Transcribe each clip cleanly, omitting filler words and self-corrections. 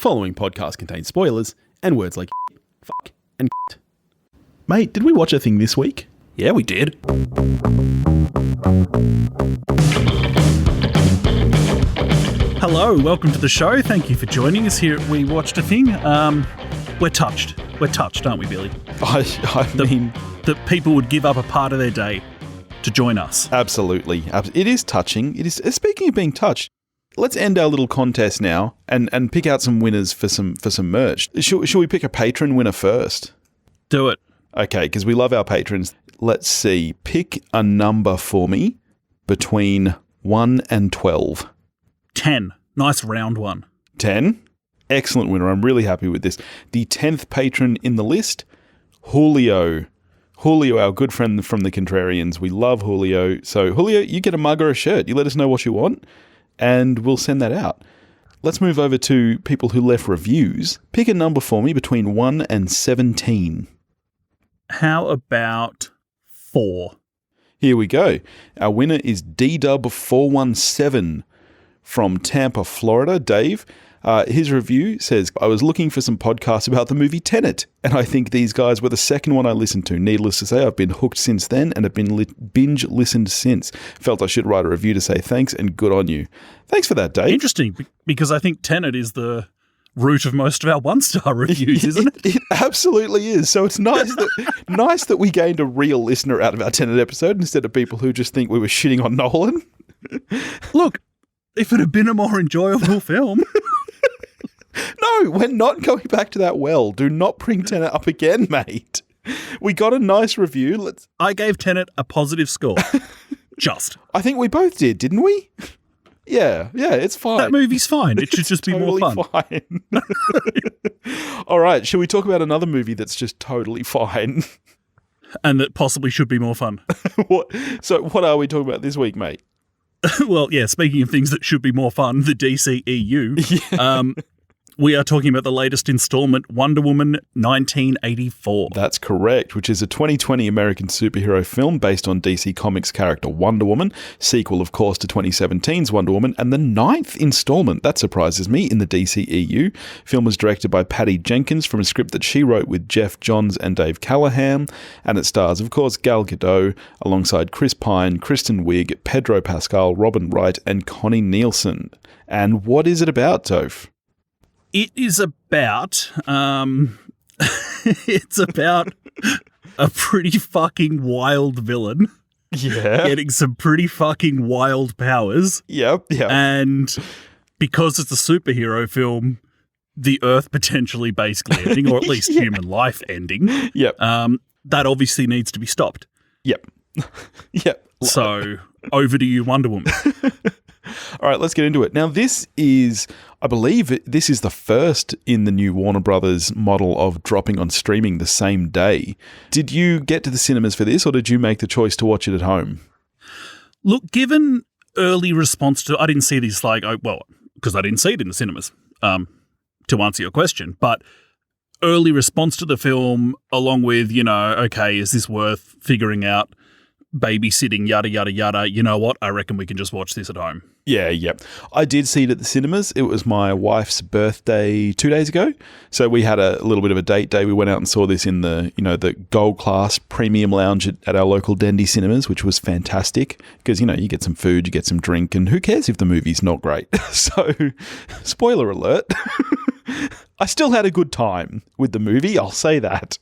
following podcast contains spoilers and words like fuck and Mate, did we watch a thing this week? Yeah, we did. Hello, welcome to the show. Thank you for joining us here at We Watched a Thing. We're touched. We're touched, aren't we, Billy? I mean... That people would give up a part of their day to join us. Absolutely. It is touching. It is. Speaking of being touched, let's end our little contest now and pick out some winners for some merch. Should we pick a patron winner first? Do it. Okay, because we love our patrons. Let's see. Pick a number for me between 1 and 12. 10. Nice round one. 10? Excellent winner. I'm really happy with this. The 10th patron in the list, Julio. Julio, our good friend from the Contrarians. We love Julio. So, Julio, you get a mug or a shirt. You let us know what you want, and we'll send that out. Let's move over to people who left reviews. Pick a number for me between 1 and 17. How about 4? Here we go. Our winner is DDub417 from Tampa, Florida. Dave, his review says, I was looking for some podcasts about the movie Tenet, and I think these guys were the second one I listened to. Needless to say, I've been hooked since then and have been binge listened since. Felt I should write a review to say thanks and good on you. Thanks for that, Dave. Interesting, because I think Tenet is the root of most of our one-star reviews, isn't it? It absolutely is. So it's nice that we gained a real listener out of our Tenet episode instead of people who just think we were shitting on Nolan. Look, if it had been a more enjoyable film... No, we're not going back to that well. Do not bring Tenet up again, mate. We got a nice review. I gave Tenet a positive score. Just. I think we both did, didn't we? Yeah, it's fine. That movie's fine. It should just be totally more fun. Fine. All right, shall we talk about another movie that's just totally fine? And that possibly should be more fun. What are we talking about this week, mate? Well, yeah, speaking of things that should be more fun, the DCEU. Yeah. We are talking about the latest installment, Wonder Woman 1984. That's correct, which is a 2020 American superhero film based on DC Comics character Wonder Woman, sequel, of course, to 2017's Wonder Woman, and the 9th installment, that surprises me, in the DCEU. Film was directed by Patty Jenkins from a script that she wrote with Geoff, Johns and Dave Callaham, and it stars, of course, Gal Gadot, alongside Chris Pine, Kristen Wiig, Pedro Pascal, Robin Wright, and Connie Nielsen. And what is it about, Toph? It is about, it's about a pretty fucking wild villain. Yeah. Getting some pretty fucking wild powers. Yep. And because it's a superhero film, the Earth potentially basically ending, or at least human life ending. Yep. That obviously needs to be stopped. Yep. Yep. So, over to you, Wonder Woman. All right, let's get into it. Now, I believe this is the first in the new Warner Brothers model of dropping on streaming the same day. Did you get to the cinemas for this, or did you make the choice to watch it at home? Look, given early response to... I didn't see this because I didn't see it in the cinemas, to answer your question. But early response to the film, along with, okay, is this worth figuring out? Babysitting, yada, yada, yada. You know what? I reckon we can just watch this at home. Yeah. I did see it at the cinemas. It was my wife's birthday 2 days ago. So we had a little bit of a date day. We went out and saw this in the, the gold class premium lounge at our local Dendy cinemas, which was fantastic because, you get some food, you get some drink, and who cares if the movie's not great? So, spoiler alert, I still had a good time with the movie. I'll say that.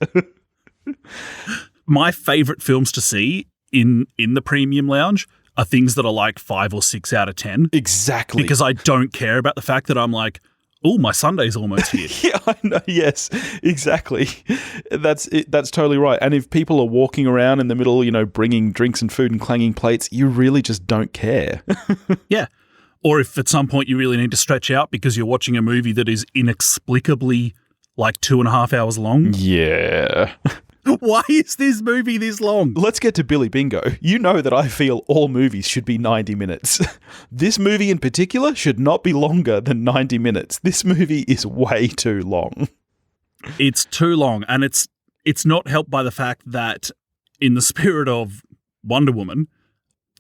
My favourite films to see in the premium lounge are things that are like 5 or 6 out of 10. Exactly. Because I don't care about the fact that I'm like, oh, my Sunday's almost here. Yeah, I know. Yes, exactly. That's totally right. And if people are walking around in the middle, bringing drinks and food and clanging plates, you really just don't care. Yeah. Or if at some point you really need to stretch out because you're watching a movie that is inexplicably like 2.5 hours long. Yeah. Why is this movie this long? Let's get to Billy Bingo. You know that I feel all movies should be 90 minutes. This movie in particular should not be longer than 90 minutes. This movie is way too long. It's too long, and it's not helped by the fact that in the spirit of Wonder Woman,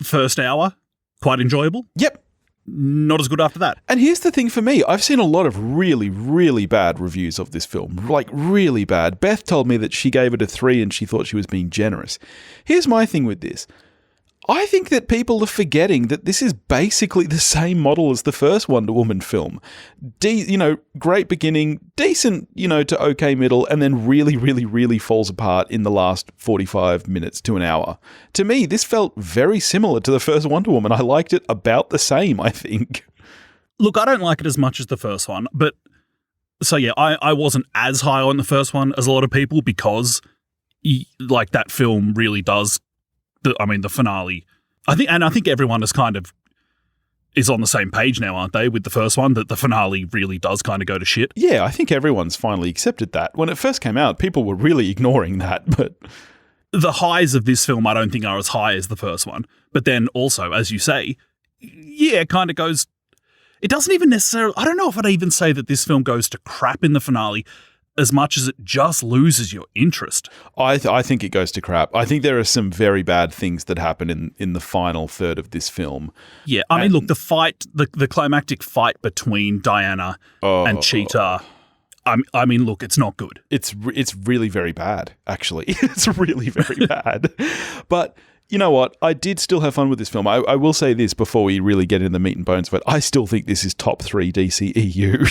first hour, quite enjoyable. Yep. not as good after that. And here's the thing for me. I've seen a lot of really, really bad reviews of this film. Like, really bad. Beth told me that she gave it a 3 and she thought she was being generous. Here's my thing with this. I think that people are forgetting that this is basically the same model as the first Wonder Woman film. Great beginning, decent, to okay middle, and then really, really, really falls apart in the last 45 minutes to an hour. To me, this felt very similar to the first Wonder Woman. I liked it about the same, I think. Look, I don't like it as much as the first one, but so yeah, I wasn't as high on the first one as a lot of people because that film really does. The finale. I think everyone is is on the same page now, aren't they, with the first one, that the finale really does kind of go to shit. Yeah, I think everyone's finally accepted that. When it first came out, people were really ignoring that, but the highs of this film I don't think are as high as the first one. But then also, as you say, yeah, it kind of goes. It doesn't even necessarily. I don't know if I'd even say that this film goes to crap in the finale, as much as it just loses your interest. I think it goes to crap. I think there are some very bad things that happen in the final third of this film. Yeah, I mean, look, the fight, the climactic fight between Diana and Cheetah, I mean, look, it's not good. It's really very bad, actually. It's really very bad. But you know what? I did still have fun with this film. I will say this before we really get into the meat and bones of it. I still think this is top 3 DCEU.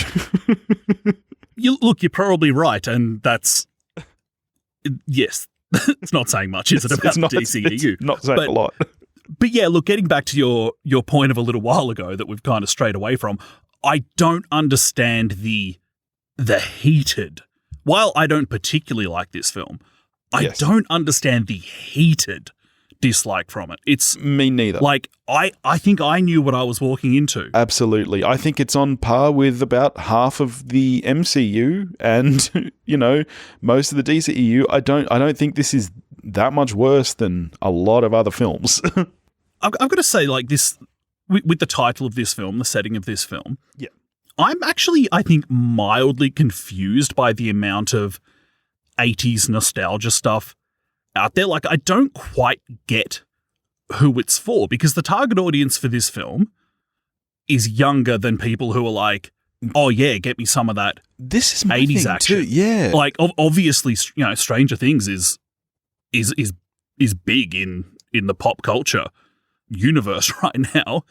You're probably right, and that's yes. It's not saying much, is it, about the DCEU? It's not saying a lot. But yeah, look, getting back to your point of a little while ago that we've kind of strayed away from, I don't understand the heated. While I don't particularly like this film, I don't understand the heated dislike from it. It's me neither. Like I think I knew what I was walking into. Absolutely. I think it's on par with about half of the MCU and most of the DCEU. I don't think this is that much worse than a lot of other films. I've got to say, like, this with the title of this film, the setting of this film. Yeah. I'm actually, I think, mildly confused by the amount of 80s nostalgia stuff out there. Like, I don't quite get who it's for, because the target audience for this film is younger than people who are like, oh yeah, get me some of that. This is my 80s thing action. too. Yeah, like obviously, Stranger Things is big in the pop culture universe right now.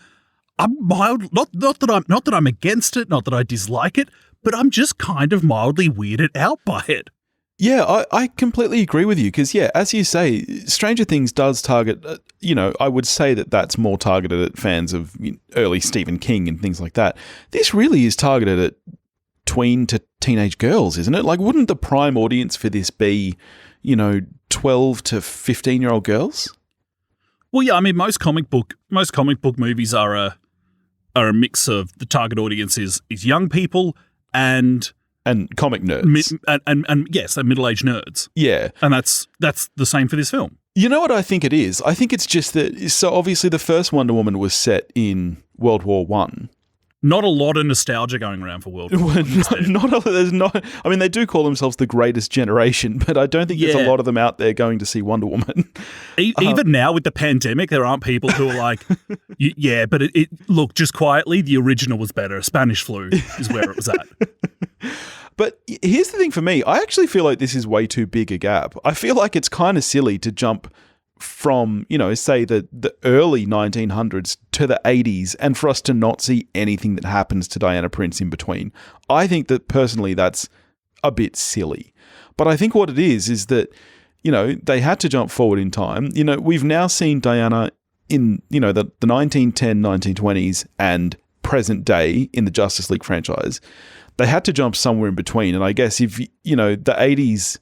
I'm mild, not that I'm against it, not that I dislike it, but I'm just kind of mildly weirded out by it. Yeah, I completely agree with you because, yeah, as you say, Stranger Things does target, I would say that that's more targeted at fans of early Stephen King and things like that. This really is targeted at tween to teenage girls, isn't it? Like, wouldn't the prime audience for this be, 12 to 15-year-old girls? Well, yeah, I mean, most comic book movies are a mix of the target audience is young people and comic nerds. And yes, they're middle-aged nerds. Yeah. And that's the same for this film. You know what I think it is? I think it's just that, so obviously the first Wonder Woman was set in World War I. Not a lot of nostalgia going around for World War I. I mean, they do call themselves the greatest generation, but I don't think there's a lot of them out there going to see Wonder Woman. Even now with the pandemic, there aren't people who are like, yeah, but look, just quietly, the original was better. Spanish flu is where it was at. But here's the thing for me. I actually feel like this is way too big a gap. I feel like it's kind of silly to jump from, say the early 1900s to the 80s and for us to not see anything that happens to Diana Prince in between. I think that personally that's a bit silly. But I think what it is that, they had to jump forward in time. We've now seen Diana in, the 1910, 1920s and present day in the Justice League franchise. They had to jump somewhere in between. And I guess if, the 80s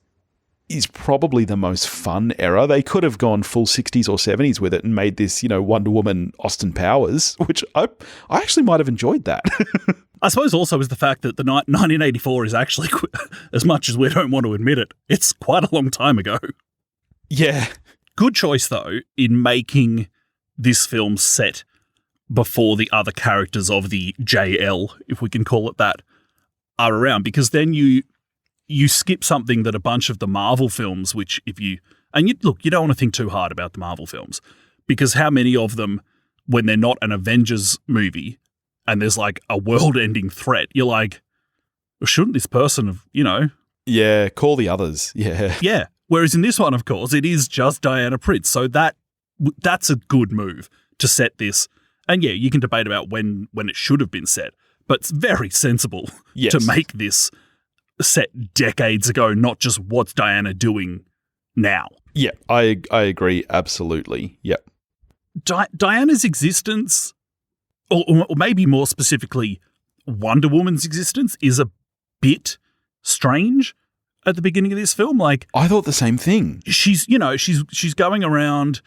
is probably the most fun era. They could have gone full 60s or 70s with it and made this, Wonder Woman Austin Powers, which I actually might have enjoyed that. I suppose also is the fact that the 1984 is actually, as much as we don't want to admit it, it's quite a long time ago. Yeah. Good choice, though, in making this film set before the other characters of the JL, if we can call it that, are around, because then you skip something that a bunch of the Marvel films, which you don't want to think too hard about the Marvel films, because how many of them, when they're not an Avengers movie, and there's like a world-ending threat, you're like, well, shouldn't this person have, Yeah, call the others. Yeah. Yeah. Whereas in this one, of course, it is just Diana Prince. So that's a good move to set this. And yeah, you can debate about when it should have been set, but it's very sensible to make this set decades ago, not just what's Diana doing now. Yeah, I agree. Absolutely. Yep. Diana's existence, or maybe more specifically, Wonder Woman's existence, is a bit strange at the beginning of this film. Like, I thought the same thing. She's going around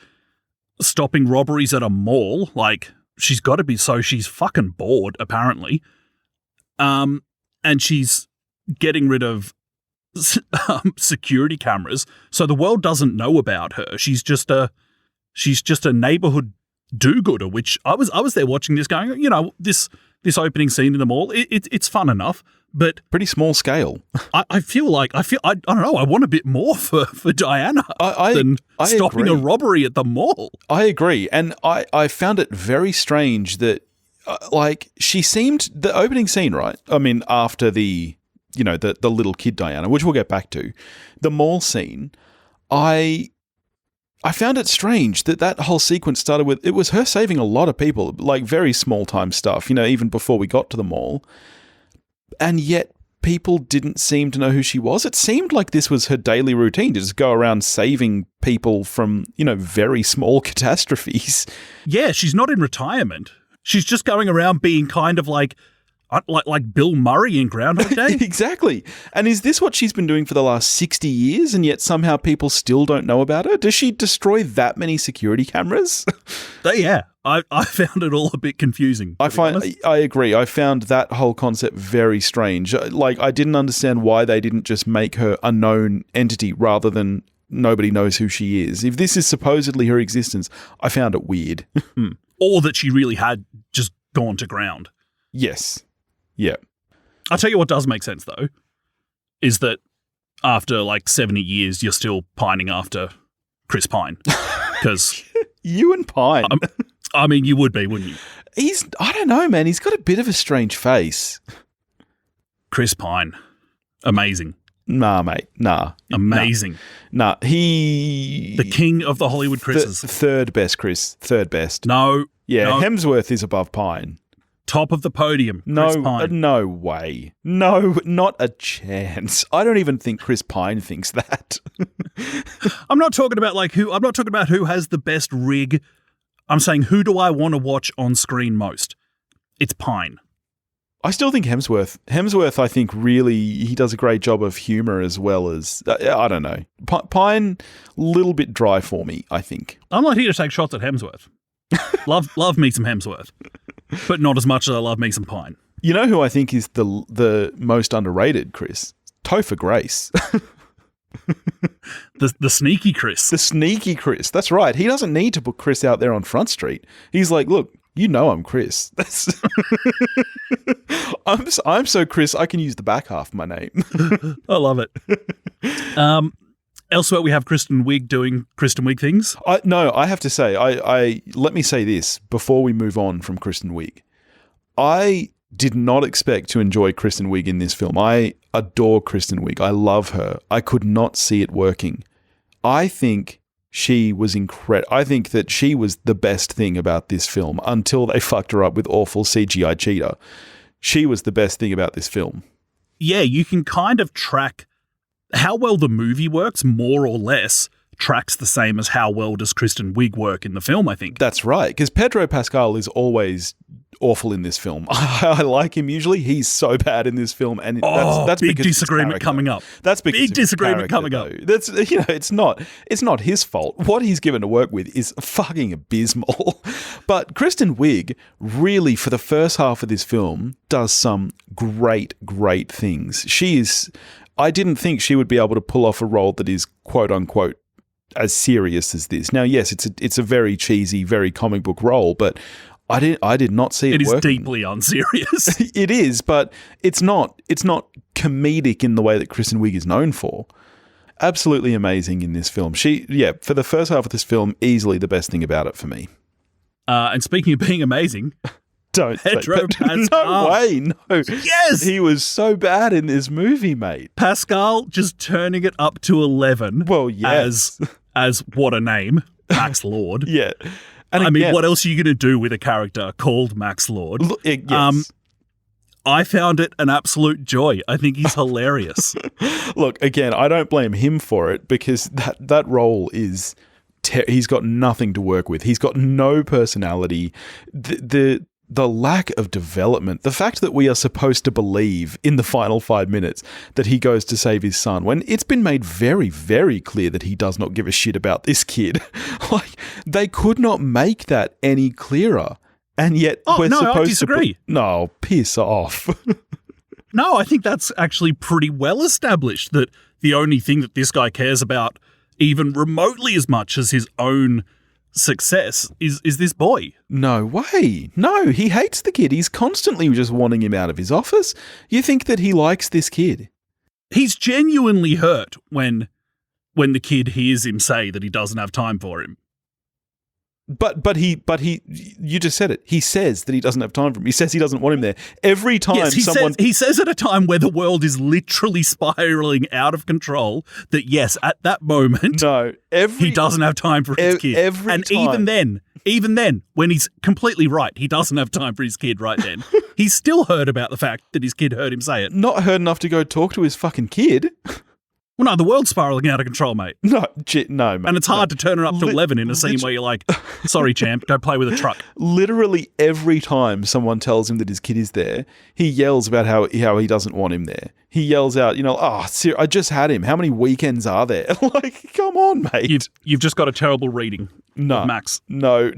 stopping robberies at a mall. Like, she's got to be, so she's fucking bored, apparently. And she's getting rid of security cameras, so the world doesn't know about her. She's just a neighborhood do-gooder, which I was there watching this going, this opening scene in the mall, it's fun enough, but pretty small scale. I don't know, I want a bit more for Diana than stopping agree. a robbery at the mall. I agree, and I found it very strange that she seemed, the opening scene, right? I mean, after the little kid Diana, which we'll get back to, the mall scene, I found it strange that whole sequence started with, it was her saving a lot of people, like very small time stuff, even before we got to the mall. And yet people didn't seem to know who she was. It seemed like this was her daily routine, to just go around saving people from, very small catastrophes. Yeah, she's not in retirement. She's just going around being kind of like Bill Murray in Groundhog Day. Exactly. And is this what she's been doing for the last 60 years, and yet somehow people still don't know about her? Does she destroy that many security cameras? Yeah. I found it all a bit confusing. I agree. I found that whole concept very strange. Like, I didn't understand why they didn't just make her a known entity rather than nobody knows who she is. If this is supposedly her existence, I found it weird. Or that she really had just gone to ground. Yes. Yeah. I'll tell you what does make sense, though, is that after like 70 years, you're still pining after Chris Pine. Because you and Pine. I mean, you would be, wouldn't you? I don't know, man. He's got a bit of a strange face. Chris Pine. Amazing. Nah, mate. Nah. Amazing. Nah. The king of the Hollywood Chris's. Third best, Chris. Third best. No. Yeah, no. Hemsworth is above Pine. Top of the podium, Chris Pine. No way. No, not a chance. I don't even think Chris Pine thinks that. I'm not talking about who has the best rig. I'm saying, who do I want to watch on screen most? It's Pine. I still think Hemsworth. Hemsworth, I think, really, he does a great job of humor as well as, I don't know. Pine, a little bit dry for me, I think. I'm not here to take shots at Hemsworth. Love me some Hemsworth, but not as much as I love me some Pine. You know who I think is the most underrated, Chris? Topher Grace. The sneaky Chris. The sneaky Chris. That's right. He doesn't need to put Chris out there on Front Street. He's like, look, I'm Chris. I'm so Chris, I can use the back half of my name. I love it. Elsewhere, we have Kristen Wiig doing Kristen Wiig things. No, I have to say, let me say this before we move on from Kristen Wiig. I did not expect to enjoy Kristen Wiig in this film. I adore Kristen Wiig. I love her. I could not see it working. I think she was incredible. I think that she was the best thing about this film until they fucked her up with awful CGI cheetah. She was the best thing about this film. Yeah, you can kind of track how well the movie works, more or less, tracks the same as how well does Kristen Wiig work in the film, I think. That's right, because Pedro Pascal is always awful in this film. I like him usually. He's so bad in this film, and that's big disagreement coming up. That's because big disagreement coming up. That's it's not his fault. What he's given to work with is fucking abysmal. But Kristen Wiig really, for the first half of this film, does some great things. I didn't think she would be able to pull off a role that is quote unquote as serious as this. Now, yes, it's a very cheesy, very comic book role, but I did not see it working. It is deeply unserious. It is, but it's not comedic in the way that Kristen Wiig is known for. Absolutely amazing in this film. For the first half of this film, easily the best thing about it for me. And speaking of being amazing, Don't say Pedro Pascal. No way, no. Yes! He was so bad in this movie, mate. Pascal just turning it up to 11. Well, yes. As what a name, Max Lord. Yeah. And I mean, what else are you going to do with a character called Max Lord? Yes. I found it an absolute joy. I think he's hilarious. Look, again, I don't blame him for it because that role is... he's got nothing to work with. He's got no personality. The lack of development, the fact that we are supposed to believe in the final 5 minutes that he goes to save his son when it's been made very, very clear that he does not give a shit about this kid. Like, they could not make that any clearer. And yet we're supposed I disagree. to... No, piss off. No, I think that's actually pretty well established that the only thing that this guy cares about even remotely as much as his own success is this boy. No way. No, he hates the kid. He's constantly just wanting him out of his office. You think that he likes this kid? He's genuinely hurt when the kid hears him say that he doesn't have time for him. But he, you just said it. He says that he doesn't have time for him. He says he doesn't want him there. Every time he says at a time where the world is literally spiraling out of control that yes, at that moment, he doesn't have time for his kid. Even then, when he's completely right, he doesn't have time for his kid right then. He's still heard about the fact that his kid heard him say it. Not heard enough to go talk to his fucking kid. Well, no, the world's spiraling out of control, mate. No, mate. And it's hard to turn it up to 11 in a scene where you're like, sorry, champ, go play with a truck. Literally every time someone tells him that his kid is there, he yells about how he doesn't want him there. He yells out, I just had him. How many weekends are there? Like, come on, mate. You've just got a terrible reading of Max. No.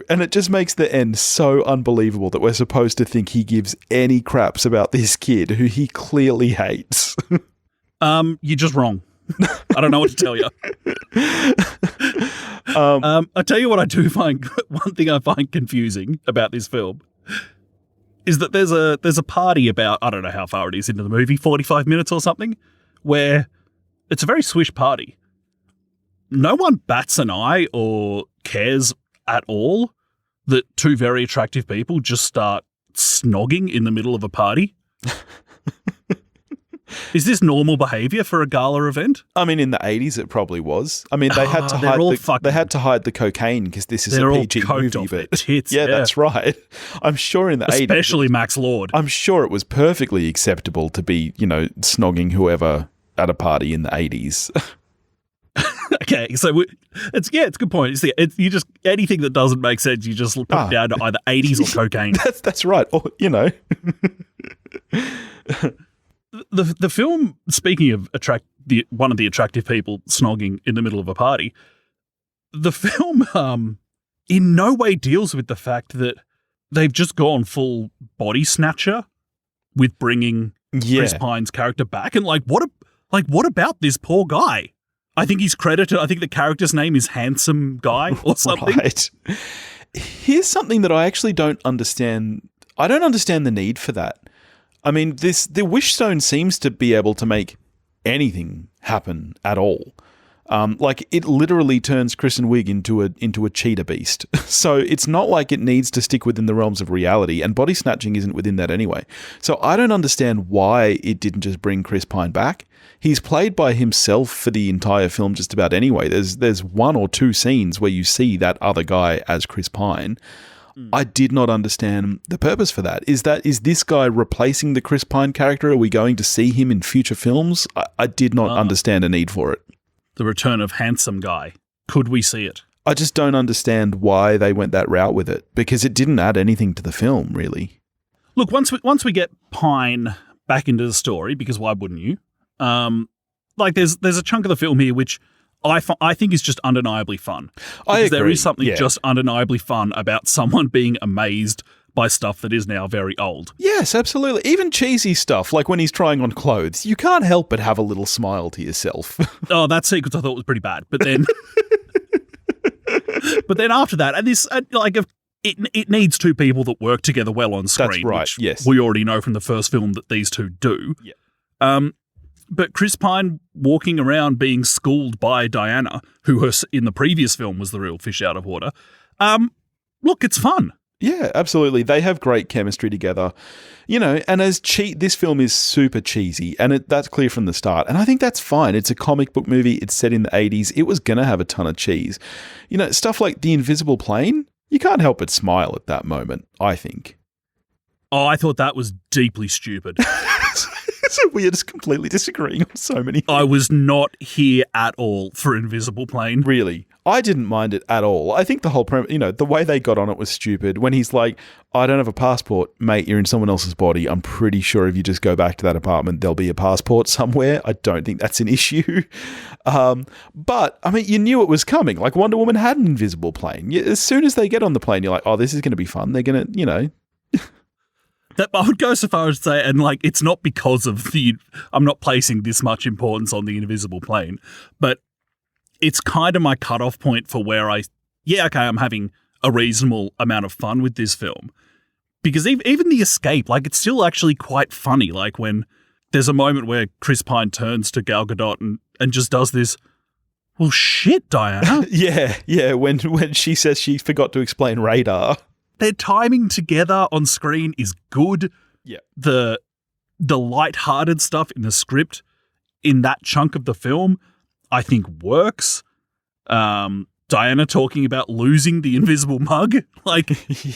And it just makes the end so unbelievable that we're supposed to think he gives any craps about this kid who he clearly hates. You're just wrong. I don't know what to tell you. I tell you what I do find, one thing I find confusing about this film is that there's a party about, I don't know how far it is into the movie, 45 minutes or something, where it's a very swish party. No one bats an eye or cares at all that two very attractive people just start snogging in the middle of a party. Is this normal behavior for a gala event? I mean, in the 80s, it probably was. I mean, they had to hide the cocaine because this is a PG movie. But tits, yeah, that's right. I'm sure in the 80s, especially Max Lord. I'm sure it was perfectly acceptable to be, snogging whoever at a party in the 80s. Okay, so it's a good point. You just anything that doesn't make sense, you just put down to either 80s or cocaine. That's right. Or The film, speaking of one of the attractive people snogging in the middle of a party, the film in no way deals with the fact that they've just gone full body snatcher with bringing Chris Pine's character back, and what about this poor guy? I think he's credited. I think the character's name is Handsome Guy or something. Right. Here's something that I actually don't understand. I don't understand the need for that. I mean, the Wish Stone seems to be able to make anything happen at all. It literally turns Kristen Wiig into a cheetah beast. So it's not like it needs to stick within the realms of reality, and body snatching isn't within that anyway. So I don't understand why it didn't just bring Chris Pine back. He's played by himself for the entire film just about anyway. There's one or two scenes where you see that other guy as Chris Pine. I did not understand the purpose for that. Is this guy replacing the Chris Pine character? Are we going to see him in future films? I did not understand a need for it. The return of Handsome Guy. Could we see it? I just don't understand why they went that route with it, because it didn't add anything to the film, really. Look, once we get Pine back into the story, because why wouldn't you? There's a chunk of the film here which I think is just undeniably fun. I agree. There is something just undeniably fun about someone being amazed by stuff that is now very old. Yes, absolutely. Even cheesy stuff, like when he's trying on clothes, you can't help but have a little smile to yourself. Oh, that sequence I thought was pretty bad. But then, after that, and it needs two people that work together well on screen. That's right. Which yes, we already know from the first film that these two do. Yeah. But Chris Pine walking around being schooled by Diana, who in the previous film was the real fish out of water, look, it's fun. Yeah, absolutely. They have great chemistry together, and this film is super cheesy, and that's clear from the start. And I think that's fine. It's a comic book movie. It's set in the 80s. It was going to have a ton of cheese. Stuff like the invisible plane, you can't help but smile at that moment, I think. Oh, I thought that was deeply stupid. So we're just completely disagreeing on so many things. I was not here at all for invisible plane. Really? I didn't mind it at all. I think the whole premise, the way they got on it was stupid. When he's like, I don't have a passport, mate, you're in someone else's body. I'm pretty sure if you just go back to that apartment, there'll be a passport somewhere. I don't think that's an issue. But, you knew it was coming. Like, Wonder Woman had an invisible plane. As soon as they get on the plane, you're like, oh, this is going to be fun. They're going to, That I would go so far as to say, and it's not because of I'm not placing this much importance on the invisible plane, but it's kind of my cutoff point for where I'm having a reasonable amount of fun with this film. Because even the escape, it's still actually quite funny. Like when there's a moment where Chris Pine turns to Gal Gadot and just does this, well, shit, Diana. Yeah, when she says she forgot to explain radar. Their timing together on screen is good. Yeah. The lighthearted stuff in the script in that chunk of the film, I think works. Diana talking about losing the invisible mug,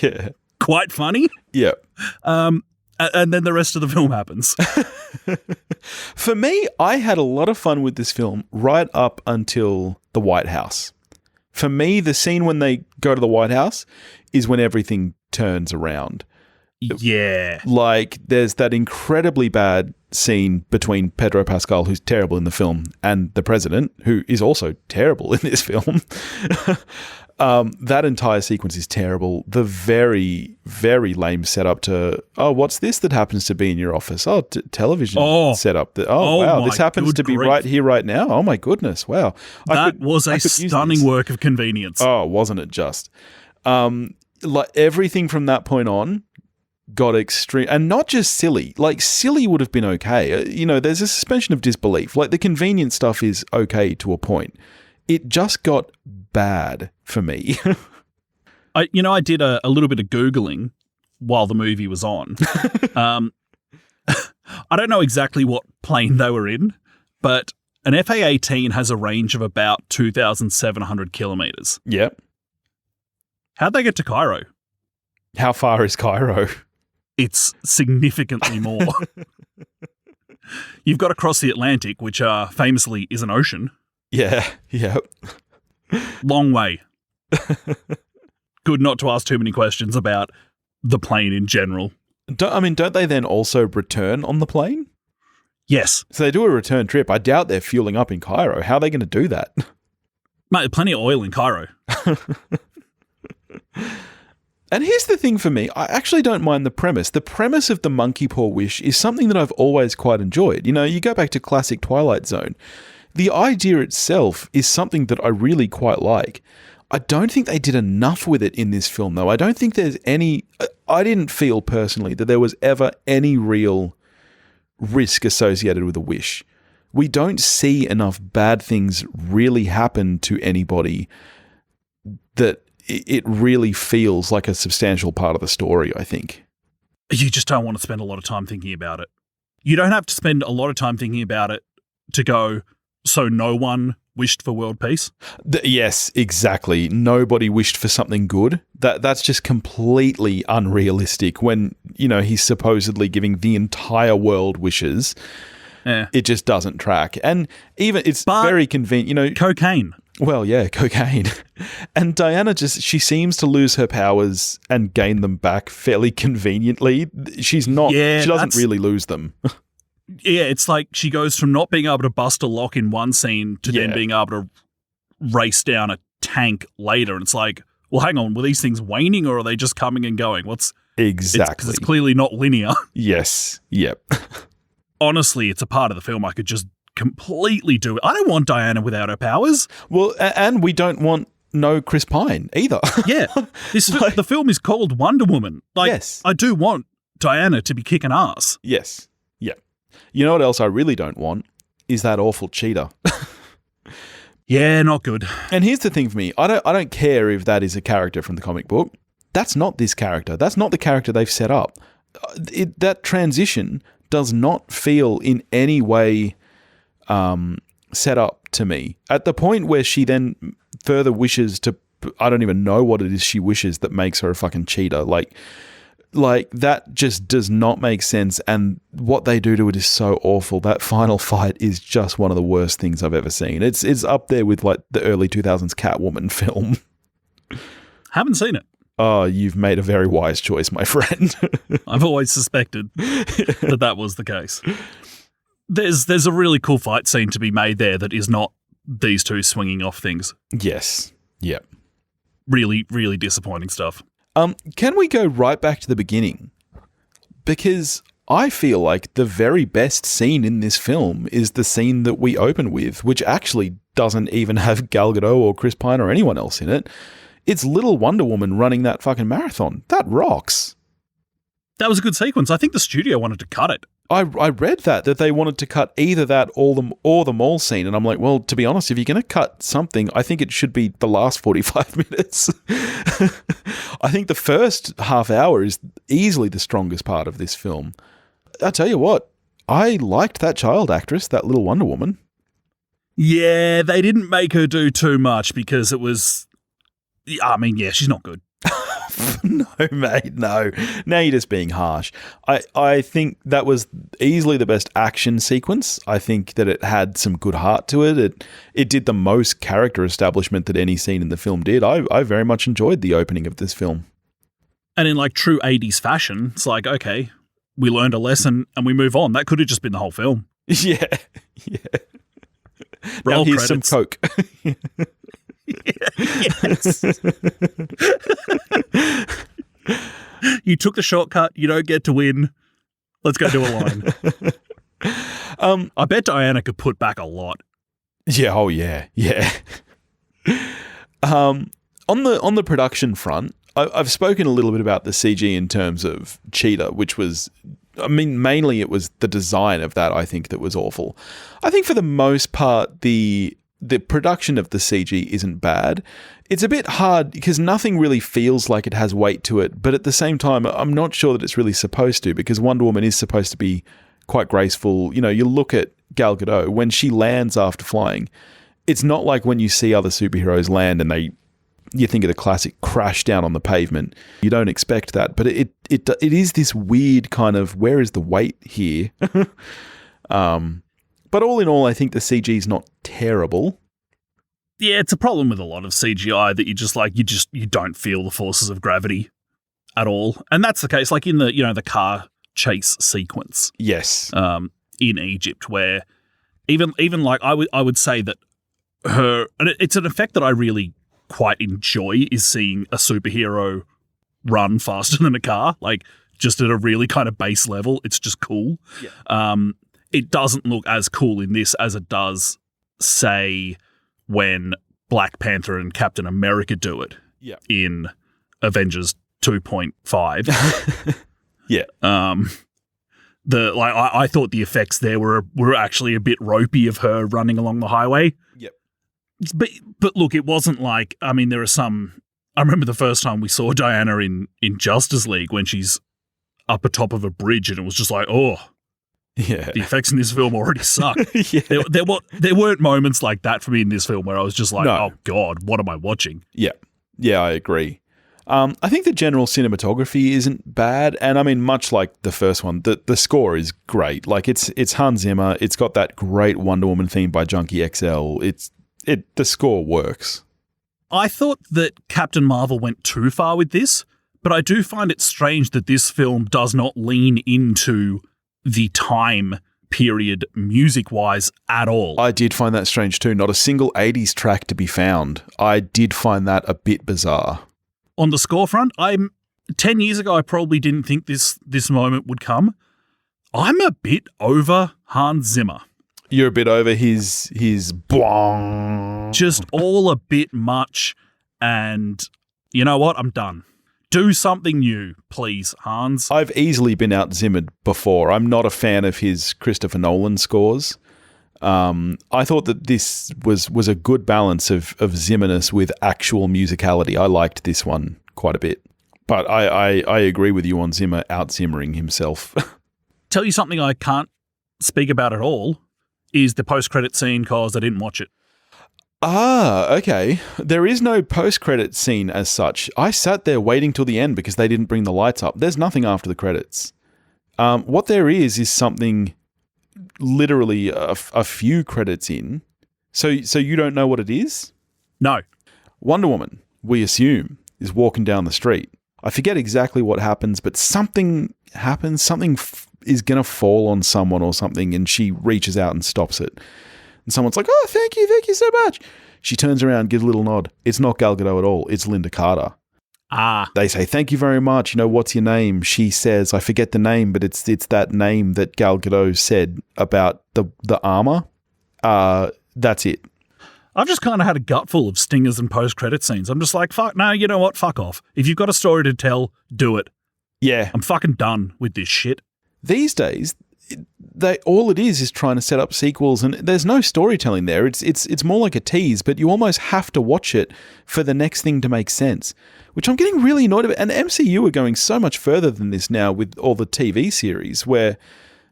yeah, quite funny. Yeah. And then the rest of the film happens. For me, I had a lot of fun with this film right up until the White House. For me, the scene when they go to the White House is when everything turns around. Yeah. There's that incredibly bad scene between Pedro Pascal, who's terrible in the film, and the president, who is also terrible in this film. That entire sequence is terrible. The very, very lame setup to, what's this that happens to be in your office? Television setup. Wow, this happens to be right here, right now. Oh, my goodness. Wow. That was a stunning work of convenience. Oh, wasn't it just? Everything from that point on got extreme, and not just silly. Silly would have been okay. There's a suspension of disbelief. The convenient stuff is okay to a point. It just got bad for me. I did a little bit of Googling while the movie was on. I don't know exactly what plane they were in, but an FA-18 has a range of about 2,700 kilometers. Yep. How'd they get to Cairo? How far is Cairo? It's significantly more. You've got to cross the Atlantic, which famously is an ocean. Yeah, yeah. Long way. Good not to ask too many questions about the plane in general. Don't they then also return on the plane? Yes. So they do a return trip. I doubt they're fueling up in Cairo. How are they going to do that? Mate, plenty of oil in Cairo. And here's the thing for me. I actually don't mind the premise. The premise of the monkey paw wish is something that I've always quite enjoyed. You go back to classic Twilight Zone. The idea itself is something that I really quite like. I don't think they did enough with it in this film, though. I don't think there's I didn't feel personally that there was ever any real risk associated with a wish. We don't see enough bad things really happen to anybody that it really feels like a substantial part of the story, I think. You just don't want to spend a lot of time thinking about it. You don't have to spend a lot of time thinking about it to go, so no one wished for world peace? Yes, exactly. Nobody wished for something good. That's just completely unrealistic when, he's supposedly giving the entire world wishes. Yeah. It just doesn't track. And even it's very convenient, Cocaine. Well, yeah, cocaine. And Diana she seems to lose her powers and gain them back fairly conveniently. She's not, she doesn't really lose them. Yeah, it's like she goes from not being able to bust a lock in one scene to then being able to race down a tank later. And it's like, well, hang on, were these things waning or are they just coming and going? Exactly. It's clearly not linear. Yes. Yep. Honestly, it's a part of the film I could just completely do it. I don't want Diana without her powers. Well, and we don't want no Chris Pine either. Yeah. The film is called Wonder Woman. Yes. I do want Diana to be kicking ass. Yes. Yeah. You know what else I really don't want is that awful cheetah. Yeah, not good. And here's the thing for me. I don't care if that is a character from the comic book. that's not this character. That's not the character they've set up. That transition does not feel in any way set up to me. At the point where she then further wishes to, I don't even know what it is she wishes that makes her a fucking cheetah. Like that just does not make sense, and what they do to it is so awful. That final fight is just one of the worst things I've ever seen. It's up there with like the early 2000s Catwoman film. Haven't seen it. Oh, you've made a very wise choice, my friend. I've always suspected that was the case. There's a really cool fight scene to be made there that is not these two swinging off things. Yes. Yeah. Really, really disappointing stuff. Can we go right back to the beginning? Because I feel like the very best scene in this film is the scene that we open with, which actually doesn't even have Gal Gadot or Chris Pine or anyone else in it. It's little Wonder Woman running that fucking marathon. That rocks. That was a good sequence. I think the studio wanted to cut it. I read that they wanted to cut either that or the mall scene, and I'm like, well, to be honest, if you're going to cut something, I think it should be the last 45 minutes. I think the first half hour is easily the strongest part of this film. I'll tell you what, I liked that child actress, that little Wonder Woman. Yeah, they didn't make her do too much because it was... I mean, yeah, she's not good. No, mate, no. Now you're just being harsh. I think that was easily the best action sequence. I think that it had some good heart to it. It did the most character establishment that any scene in the film did. I very much enjoyed the opening of this film. And in like true 80s fashion, it's like, okay, we learned a lesson and we move on. That could have just been the whole film. Yeah. Now Roll here's credits. some Coke. Yes. You took the shortcut. You don't get to win. Let's go do a line. I bet Diana could put back a lot. Yeah. Oh, yeah. Yeah. On the production front, I've spoken a little bit about the CG in terms of Cheetah, which was, I mean, mainly it was the design of that, I think, that was awful. I think for the most part, the production of the CG isn't bad. It's a bit hard because nothing really feels like it has weight to it, but at the same time, I'm not sure that it's really supposed to, because Wonder Woman is supposed to be quite graceful. You know, you look at Gal Gadot, when she lands after flying, it's not like when you see other superheroes land and you think of the classic crash down on the pavement. You don't expect that, but it is this weird kind of, where is the weight here? But all in all, I think the CG is not terrible. Yeah, it's a problem with a lot of CGI that you don't feel the forces of gravity at all. And that's the case, like in the car chase sequence. Yes. In Egypt, where even like I would say that it's an effect that I really quite enjoy, is seeing a superhero run faster than a car, like just at a really kind of base level. It's just cool. Yeah. It doesn't look as cool in this as it does, say, when Black Panther and Captain America do it in Avengers 2.5. Yeah. I thought the effects there were actually a bit ropey of her running along the highway. Yep. But look, it wasn't like, I mean, there are some. I remember the first time we saw Diana in Justice League when she's up atop of a bridge, and it was just like, oh. Yeah, the effects in this film already suck. Yeah. There weren't moments like that for me in this film where I was just like, oh God, what am I watching? Yeah, I agree. I think the general cinematography isn't bad, and I mean, much like the first one, the score is great. Like it's Hans Zimmer. It's got that great Wonder Woman theme by Junkie XL. The score works. I thought that Captain Marvel went too far with this, but I do find it strange that this film does not lean into the time period music-wise at all. I did find that strange too. Not a single 80s track to be found. I did find that a bit bizarre. On the score front, 10 years ago, I probably didn't think this moment would come. I'm a bit over Hans Zimmer. You're a bit over his bwong. Just all a bit much, and you know what? I'm done. Do something new, please, Hans. I've easily been out-Zimmered before. I'm not a fan of his Christopher Nolan scores. I thought that this was a good balance of Zimmerness with actual musicality. I liked this one quite a bit. But I agree with you on Zimmer out-Zimmering himself. Tell you something I can't speak about at all is the post-credit scene because I didn't watch it. Ah, okay. There is no post-credit scene as such. I sat there waiting till the end because they didn't bring the lights up. There's nothing after the credits. What there is something literally a few credits in. So you don't know what it is? No. Wonder Woman, we assume, is walking down the street. I forget exactly what happens, but something happens. Something is going to fall on someone or something, and she reaches out and stops it. And someone's like, oh, thank you so much. She turns around, gives a little nod. It's not Gal Gadot at all. It's Linda Carter. Ah. They say, thank you very much. You know, what's your name? She says, I forget the name, but it's that name that Gal Gadot said about the armor. That's it. I've just kind of had a gutful of stingers and post-credit scenes. I'm just like, fuck, no, you know what? Fuck off. If you've got a story to tell, do it. Yeah. I'm fucking done with this shit. These days, all it is trying to set up sequels, and there's no storytelling there. It's more like a tease, but you almost have to watch it for the next thing to make sense, which I'm getting really annoyed about. And the MCU are going so much further than this now with all the TV series where,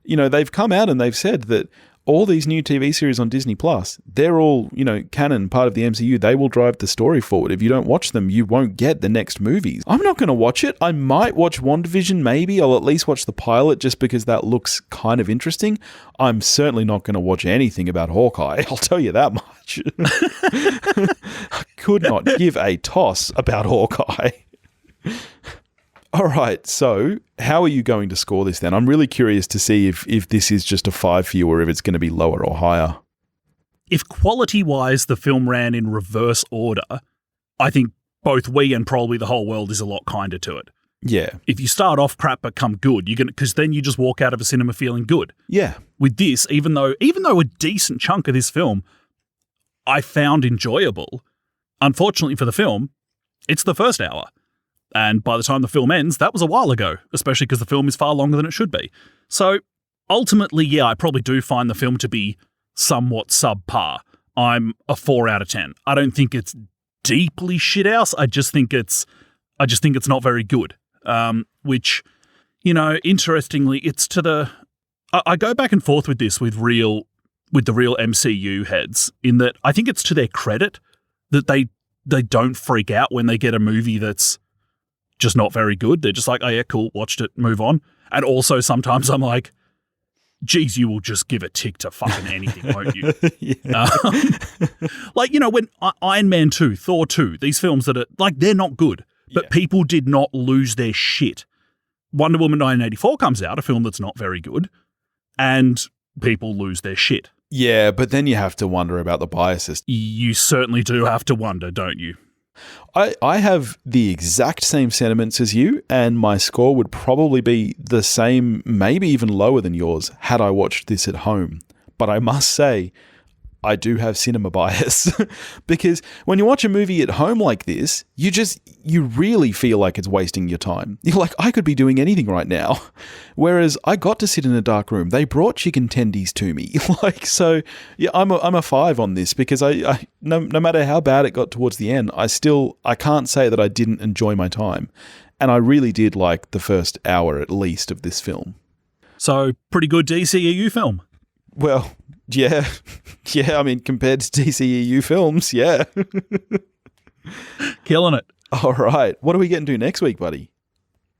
you know, they've come out and they've said that all these new TV series on Disney Plus, they're all, you know, canon, part of the MCU. They will drive the story forward. If you don't watch them, you won't get the next movies. I'm not going to watch it. I might watch WandaVision, maybe. I'll at least watch the pilot just because that looks kind of interesting. I'm certainly not going to watch anything about Hawkeye. I'll tell you that much. I could not give a toss about Hawkeye. All right, so how are you going to score this then? I'm really curious to see if this is just a 5 for you or if it's going to be lower or higher. If quality-wise the film ran in reverse order, I think both we and probably the whole world is a lot kinder to it. Yeah. If you start off crap but come good, because then you just walk out of a cinema feeling good. Yeah. With this, even though a decent chunk of this film I found enjoyable, unfortunately for the film, it's the first hour. And by the time the film ends, that was a while ago, especially because the film is far longer than it should be. So ultimately, yeah, I probably do find the film to be somewhat subpar. I'm a 4 out of 10. I don't think it's deeply shithouse. I just think it's not very good. Which, you know, interestingly, it's to the. I go back and forth with this with the real MCU heads in that I think it's to their credit that they don't freak out when they get a movie that's just not very good. They're just like, oh yeah, cool, watched it, move on. And also sometimes I'm like, geez, you will just give a tick to fucking anything, won't you? Like, you know, when Iron Man 2, Thor 2, these films that are, like, they're not good, but people did not lose their shit. Wonder Woman 1984 comes out, a film that's not very good, and people lose their shit. Yeah, but then you have to wonder about the biases. You certainly do have to wonder, don't you? I have the exact same sentiments as you, and my score would probably be the same, maybe even lower than yours, had I watched this at home. But I must say, I do have cinema bias because when you watch a movie at home like this, you really feel like it's wasting your time. You're like, I could be doing anything right now. Whereas I got to sit in a dark room. They brought chicken tendies to me. So yeah, I'm a 5 on this because I no matter how bad it got towards the end, I can't say that I didn't enjoy my time. And I really did like the first hour at least of this film. So pretty good DCEU film. Well, yeah, I mean, compared to DCEU films, yeah. Killing it. All right. What are we getting to next week, buddy?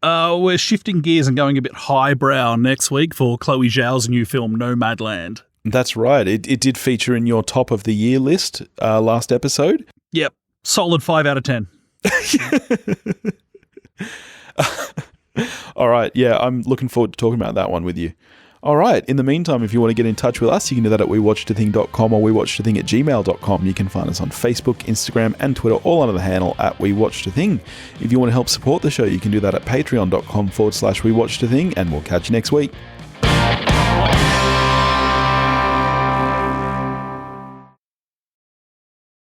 We're shifting gears and going a bit highbrow next week for Chloe Zhao's new film, Nomadland. That's right. It did feature in your top of the year list last episode. Yep. Solid 5 out of 10. All right. Yeah, I'm looking forward to talking about that one with you. All right. In the meantime, if you want to get in touch with us, you can do that at wewatchedathing.com or wewatchedathing@gmail.com. You can find us on Facebook, Instagram, and Twitter, all under the handle at wewatchedathing. If you want to help support the show, you can do that at patreon.com/wewatchedathing, and we'll catch you next week.